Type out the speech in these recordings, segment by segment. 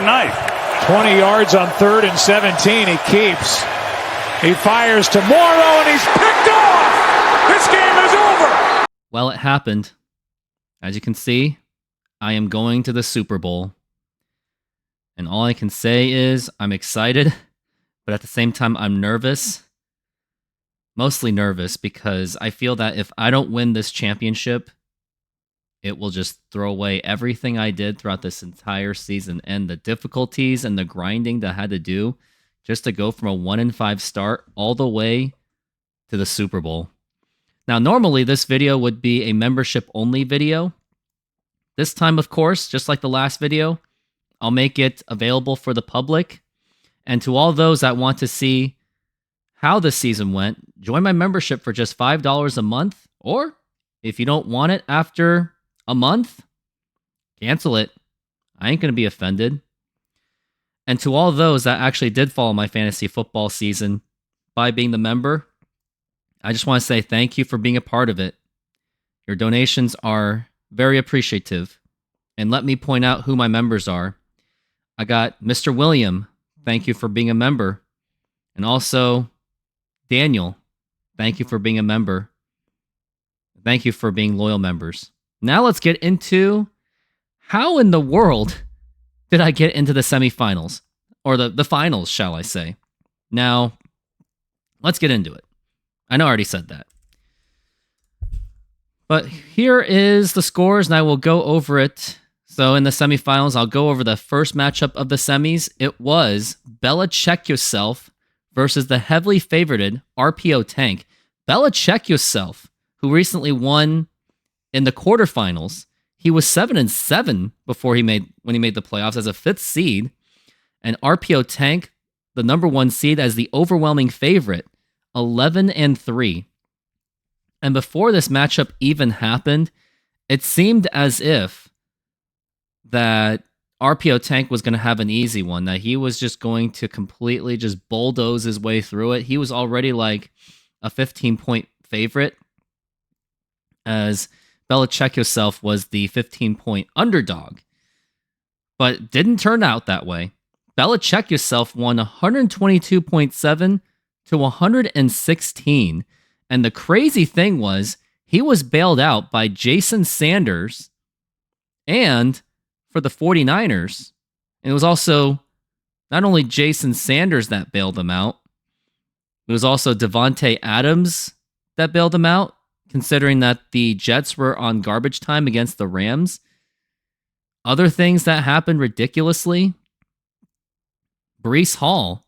night. 20 yards on 3rd and 17. He keeps. He fires to Morrow, and he's picked off. This game is over. Well, it happened. As you can see, I am going to the Super Bowl. And all I can say is I'm excited, but at the same time, I'm nervous. Mostly nervous because I feel that if I don't win this championship, it will just throw away everything I did throughout this entire season and the difficulties and the grinding that I had to do just to go from a 1-5 start all the way to the Super Bowl. Now, normally this video would be a membership-only video. This time, of course, just like the last video, I'll make it available for the public. And to all those that want to see how the season went, join my membership for just $5 a month. Or if you don't want it after a month, cancel it. I ain't going to be offended. And to all those that actually did follow my fantasy football season by being the member, I just want to say thank you for being a part of it. Your donations are very appreciative. And let me point out who my members are. I got Mr. William. Thank you for being a member. And also, Daniel. Thank you for being a member. Thank you for being loyal members. Now let's get into how in the world did I get into the semifinals? Or the finals, shall I say. Now, let's get into it. I know I already said that. But here is the scores, and I will go over it. So in the semifinals, I'll go over the first matchup of the semis. It was Bella Check Yourself versus the heavily favorited RPO Tank. Bella Check Yourself, who recently won in the quarterfinals. He was 7-7 when he made the playoffs as a 5th seed. And RPO Tank, the number 1 seed, as the overwhelming favorite, 11-3. And before this matchup even happened, it seemed as if that RPO Tank was going to have an easy one, that he was just going to completely just bulldoze his way through it. He was already like a 15-point favorite, as Bella Check Yourself was the 15-point underdog. But it didn't turn out that way. Bella Check Yourself won 122.7 to 116. And the crazy thing was, he was bailed out by Jason Sanders and for the 49ers. And it was also not only Jason Sanders that bailed him out, it was also Devontae Adams that bailed him out, considering that the Jets were on garbage time against the Rams. Other things that happened ridiculously, Breece Hall,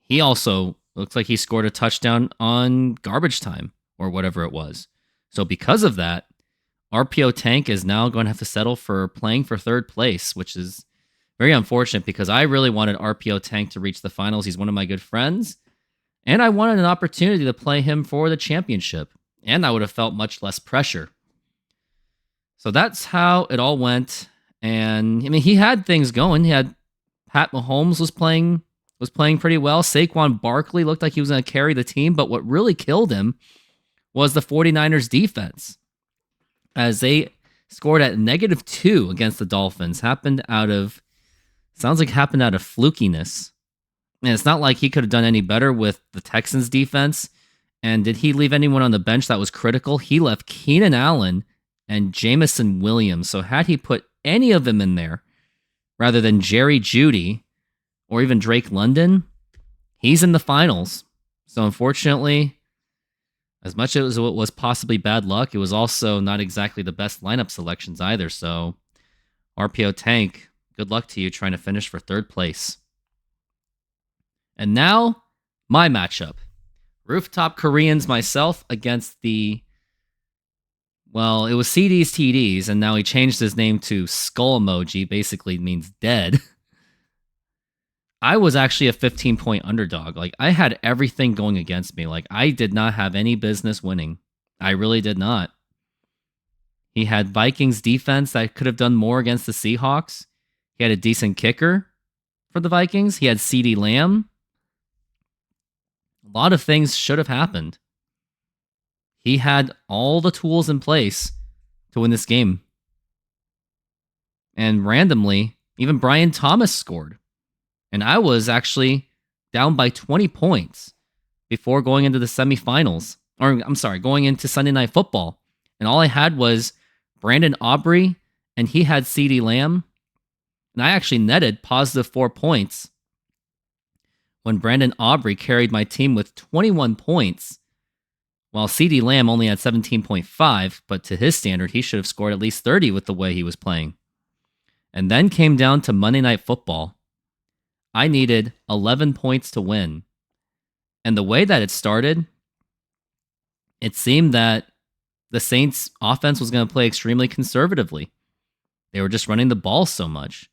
he also looks like he scored a touchdown on garbage time or whatever it was. So because of that, RPO Tank is now going to have to settle for playing for 3rd place, which is very unfortunate because I really wanted RPO Tank to reach the finals. He's one of my good friends, and I wanted an opportunity to play him for the championship, and I would have felt much less pressure. So that's how it all went. And I mean, he had things going. He had Pat Mahomes was playing pretty well. Saquon Barkley looked like he was going to carry the team, but what really killed him was the 49ers defense, as they scored at -2 against the Dolphins. Happened out of flukiness. And it's not like he could have done any better with the Texans defense. And did he leave anyone on the bench that was critical? He left Keenan Allen and Jamison Williams. So had he put any of them in there, rather than Jerry Jeudy or even Drake London, he's in the finals. So unfortunately, as much as it was possibly bad luck, it was also not exactly the best lineup selections either. So RPO Tank, good luck to you trying to finish for 3rd place. And now, my matchup. Rooftop Koreans myself against it was CD's TDs, and now he changed his name to Skull Emoji, basically means dead. I was actually a 15-point underdog. Like, I had everything going against me. Like, I did not have any business winning. I really did not. He had Vikings defense that could have done more against the Seahawks. He had a decent kicker for the Vikings. He had CeeDee Lamb. A lot of things should have happened. He had all the tools in place to win this game. And randomly, Even Brian Thomas scored. And I was actually down by 20 points before going into the semifinals. Or, I'm sorry, going into Sunday Night Football. And all I had was Brandon Aubrey, and he had CeeDee Lamb. And I actually netted positive 4 points when Brandon Aubrey carried my team with 21 points, while CeeDee Lamb only had 17.5, but to his standard, he should have scored at least 30 with the way he was playing. And then came down to Monday Night Football. I needed 11 points to win. And the way that it started, it seemed that the Saints offense was going to play extremely conservatively. They were just running the ball so much.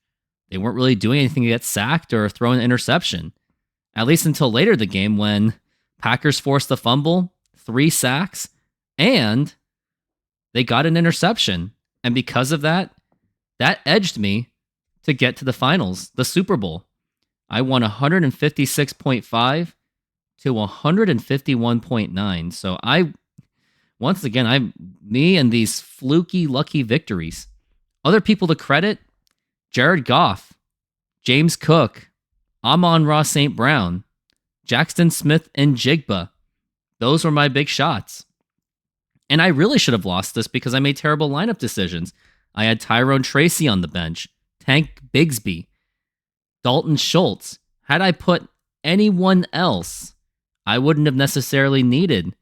They weren't really doing anything to get sacked or throw an interception. At least until later in the game when Packers forced the fumble, 3 sacks, and they got an interception. And because of that, that edged me to get to the finals, the Super Bowl. I won 156.5 to 151.9. So me and these fluky, lucky victories. Other people to credit, Jared Goff, James Cook, Amon-Ra St. Brown, Jackson Smith, and Jigba. Those were my big shots. And I really should have lost this because I made terrible lineup decisions. I had Tyrone Tracy on the bench, Tank Bigsby, Dalton Schultz. Had I put anyone else, I wouldn't have necessarily needed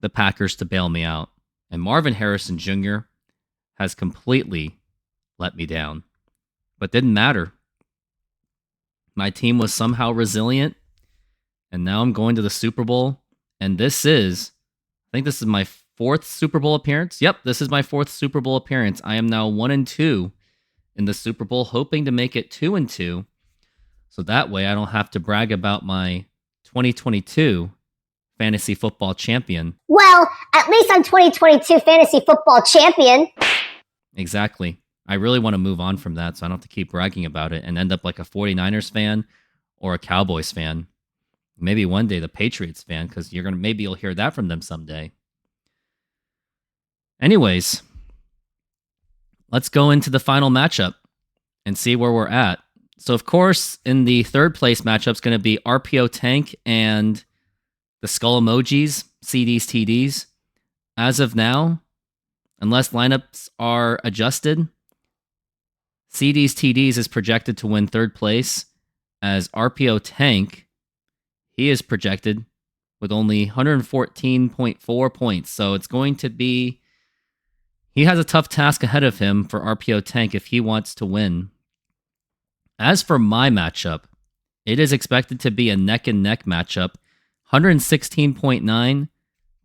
the Packers to bail me out. And Marvin Harrison Jr. has completely let me down. But didn't matter. My team was somehow resilient. And now I'm going to the Super Bowl. And I think this is my 4th Super Bowl appearance. Yep, this is my 4th Super Bowl appearance. I am now 1-2 in the Super Bowl, hoping to make it 2-2. So that way I don't have to brag about my 2022 fantasy football champion. Well, at least I'm 2022 fantasy football champion. Exactly. I really want to move on from that so I don't have to keep bragging about it and end up like a 49ers fan or a Cowboys fan. Maybe one day the Patriots fan, because maybe you'll hear that from them someday. Anyways, let's go into the final matchup and see where we're at. So, of course, in the 3rd place matchup is going to be RPO Tank and the Skull Emojis, CDs, TDs. As of now, unless lineups are adjusted, CDs, TDs is projected to win 3rd place, as RPO Tank, he is projected with only 114.4 points. So it's going to be, he has a tough task ahead of him for RPO Tank if he wants to win. As for my matchup, it is expected to be a neck-and-neck matchup, 116.9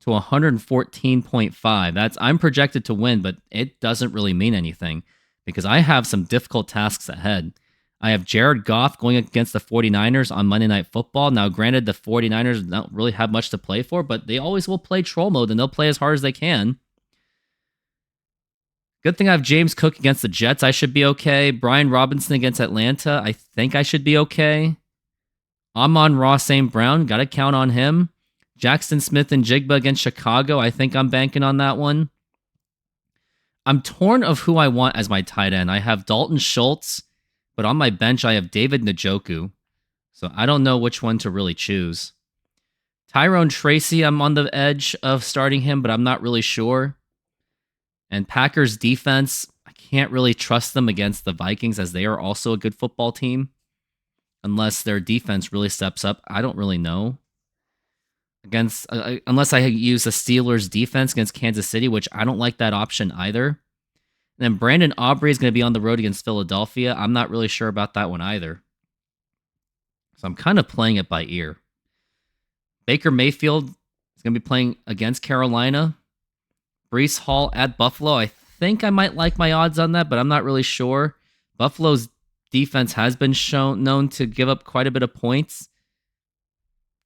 to 114.5. I'm projected to win, but it doesn't really mean anything because I have some difficult tasks ahead. I have Jared Goff going against the 49ers on Monday Night Football. Now, granted, the 49ers don't really have much to play for, but they always will play troll mode, and they'll play as hard as they can. Good thing I have James Cook against the Jets. I should be okay. Brian Robinson against Atlanta. I think I should be okay. Amon-Ra St. Brown. Got to count on him. Jackson Smith and Jigba against Chicago. I think I'm banking on that one. I'm torn of who I want as my tight end. I have Dalton Schultz, but on my bench, I have David Njoku. So I don't know which one to really choose. Tyrone Tracy, I'm on the edge of starting him, but I'm not really sure. And Packers defense, I can't really trust them against the Vikings as they are also a good football team. Unless their defense really steps up. I don't really know. Unless I use the Steelers defense against Kansas City, which I don't like that option either. And then Brandon Aubrey is going to be on the road against Philadelphia. I'm not really sure about that one either. So I'm kind of playing it by ear. Baker Mayfield is going to be playing against Carolina. Breece Hall at Buffalo. I think I might like my odds on that, but I'm not really sure. Buffalo's defense has been known to give up quite a bit of points.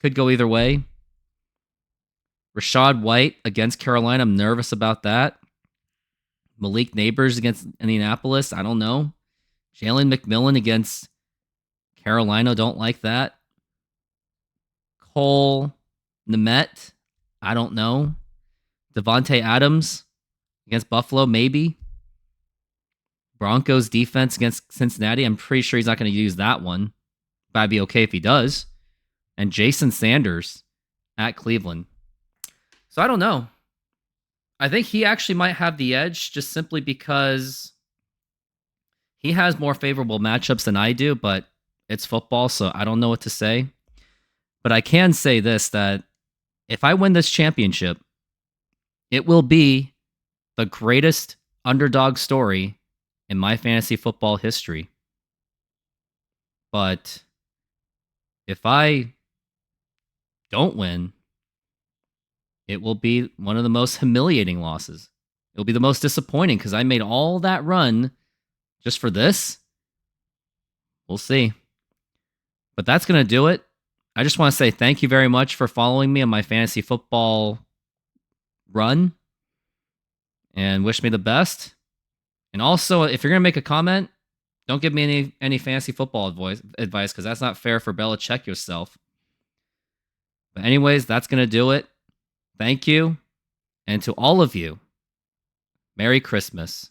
Could go either way. Rashad White against Carolina. I'm nervous about that. Malik Neighbors against Indianapolis. I don't know. Jalen McMillan against Carolina. Don't like that. Cole Kmet. I don't know. Devontae Adams against Buffalo. Maybe. Broncos defense against Cincinnati. I'm pretty sure he's not going to use that one, but I'd be okay if he does. And Jason Sanders at Cleveland. So I don't know. I think he actually might have the edge just simply because he has more favorable matchups than I do, but it's football, so I don't know what to say. But I can say this, that if I win this championship, it will be the greatest underdog story in my fantasy football history. But if I don't win, it will be one of the most humiliating losses. It'll be the most disappointing because I made all that run just for this. We'll see. But that's going to do it. I just want to say thank you very much for following me on my fantasy football run and wish me the best. And also, if you're going to make a comment, don't give me any fantasy football advice because that's not fair for Belichick yourself. But anyways, that's going to do it. Thank you. And to all of you, Merry Christmas.